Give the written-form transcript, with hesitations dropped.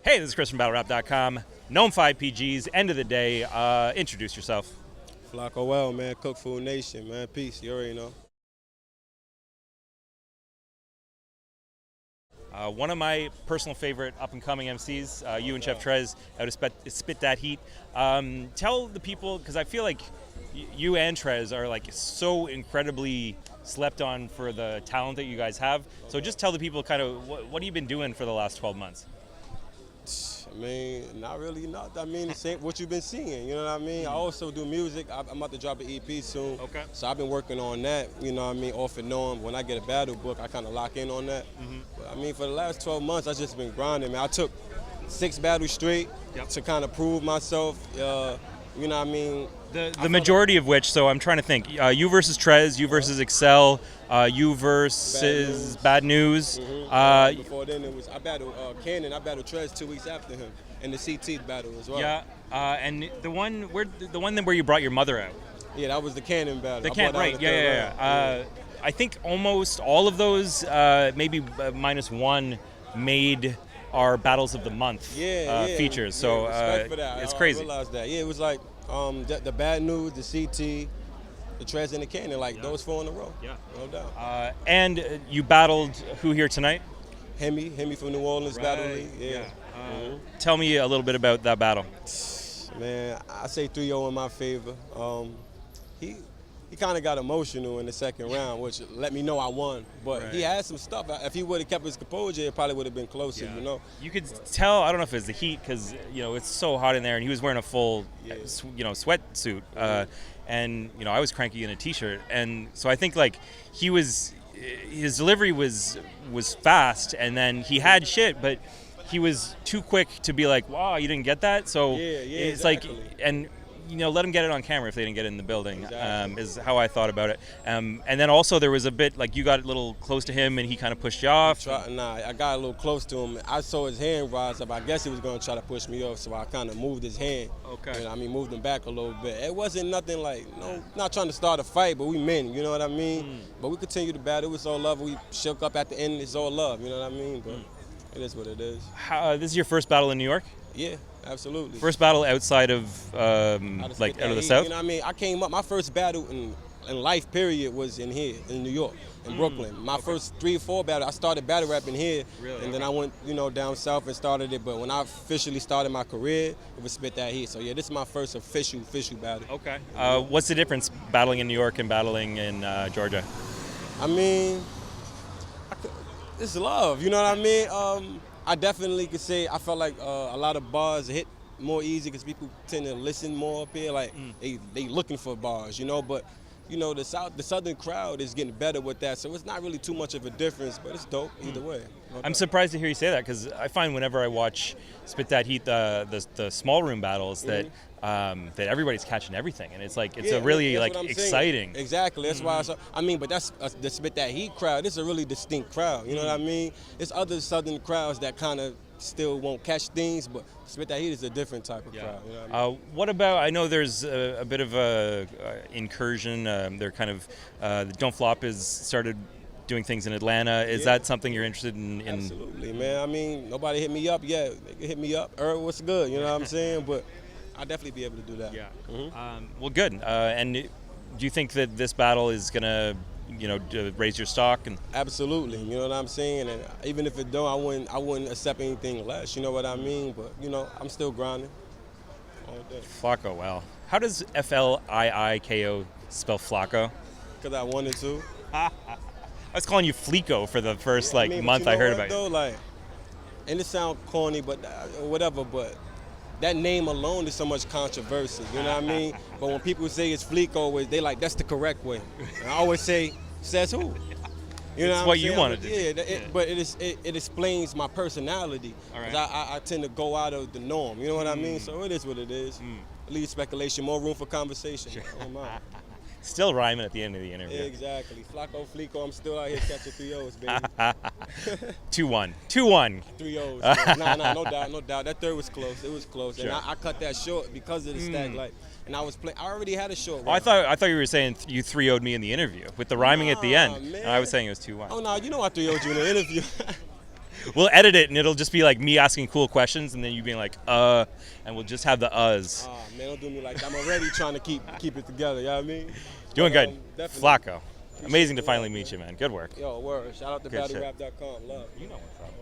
Hey, this is Chris from BattleRap.com. NOME 5 PGs, end of the day. Introduce yourself. Fliiko L, man, Cook Food Nation, man, peace, you already know. One of my personal favorite up-and-coming MCs, you and Chef Trez, out of Spit That Heat. Tell the people, because I feel like you and Trez are like so incredibly slept on for the talent that you guys have. So just tell the people kind of what have you been doing for the last 12 months? I mean, not really, not. I mean, the same what you've been seeing, you know what I mean? I also do music. I'm about to drop an EP soon. Okay. So I've been working on that, you know what I mean, off and on. When I get a battle book, I kind of lock in on that. But I mean, for the last 12 months, I've just been grinding, man. I took 6 battles straight to kind of prove myself, you know what I mean? The majority of which, so I'm trying to think, you versus Trez, you versus Excel, you versus Bad News. Before then, I battled Cannon. I battled Trez 2 weeks after him in the CT battle as well. Yeah, and the one where you brought your mother out. Yeah, that was the Cannon battle. The Cannon, right? Yeah. I think almost all of those, maybe minus one, made our Battles of the Month features. So for that. it's crazy. I realized that. Yeah, it was like the Bad News, the CT, the Trez, and the Cannon, like those 4 in a row. Yeah, no doubt. And you battled who here tonight? Hemi from New Orleans Battle League. Yeah. Tell me a little bit about that battle. Man, I say 3-0 in my favor. He kind of got emotional in the second round, which let me know I won. But he had some stuff. If he would have kept his composure, it probably would have been closer, you know? You could tell, I don't know if it's the heat, because, you know, it's so hot in there, and he was wearing a full, sweatsuit. And, you know, I was cranky in a T-shirt. And so I think, like, his delivery was fast, and then he had shit, but he was too quick to be like, wow, you didn't get that? So it's exactly. like, and let them get it on camera if they didn't get it in the building, is how I thought about it. And then also there was a bit, like, you got a little close to him and he kind of pushed you off. I got a little close to him. I saw his hand rise up. I guess he was going to try to push me off, so I kind of moved his hand. Okay. And, moved him back a little bit. It wasn't nothing like, not trying to start a fight, but we men, you know what I mean? But we continued to battle. It was all love. We shook up at the end. It's all love, you know what I mean? But it is what it is. This is your first battle in New York? Yeah. Absolutely. First battle outside of, out of the South? You know what I mean? I came up, my first battle in life, period, was in here, in New York, in Brooklyn. My first 3 or 4 battles, I started battle rapping here, and then I went, down south and started it. But when I officially started my career, it was Spit That Heat. So yeah, this is my first official battle. Okay. What's the difference battling in New York and battling in Georgia? I mean, it's love, you know what I mean? I definitely could say I felt like a lot of bars hit more easy because people tend to listen more up here. Like they looking for bars, But the southern crowd is getting better with that, so it's not really too much of a difference. But it's dope either way. I'm surprised to hear you say that, because I find whenever I watch Spit That Heat, the small room battles, that everybody's catching everything, and it's like a really like exciting. Saying. Exactly. That's why. But that's the Spit That Heat crowd. This is a really distinct crowd. You know what I mean? There's other southern crowds that kind of still won't catch things, but Spit That Heat is a different type of crowd. You know what I mean? What about? I know there's a bit of a incursion. They're kind of Don't Flop has started doing things in Atlanta. Is that something you're interested in? Absolutely, man. Nobody hit me up yet. They can hit me up. What's good? You know what I'm saying? But I'll definitely be able to do that. Yeah. Well, good. And do you think that this battle is gonna, raise your stock? And absolutely. You know what I'm saying? And even if it don't, I wouldn't accept anything less. You know what I mean? But I'm still grinding all day. Fliiko, well, how does Fliiko spell Fliiko? Because I wanted to. I was calling you Fliiko for the first month I heard about you. And it sounds corny, but whatever. But that name alone is so much controversy. You know what I mean? But when people say it's Fliiko, they like, that's the correct way. And I always say, says who? You know what you wanted to do. Yeah, but it explains my personality. Right. I tend to go out of the norm. You know what I mean? So it is what it is. Leave speculation, more room for conversation. Sure. Still rhyming at the end of the interview. Exactly. Fliiko, I'm still out here catching 3 O's, baby. 2-1. 3 O's. Nah, no doubt. That third was close. It was close. Sure. And I cut that short because of the stack. And I already had a short round. I thought you were saying you 3-0'd me in the interview with the rhyming at the end. Man. And I was saying it was 2-1. Oh, no, I 3-0'd you in the interview. We'll edit it, and it'll just be like me asking cool questions, and then you being like, and we'll just have the uhs. Man, don't do me like that. I'm already trying to keep it together, you know what I mean? Doing good. Definitely. Flacco. Amazing to finally meet you, man. Good work. Yo, word. Shout out to Good shit. BattleRap.com. Love. You know what's up.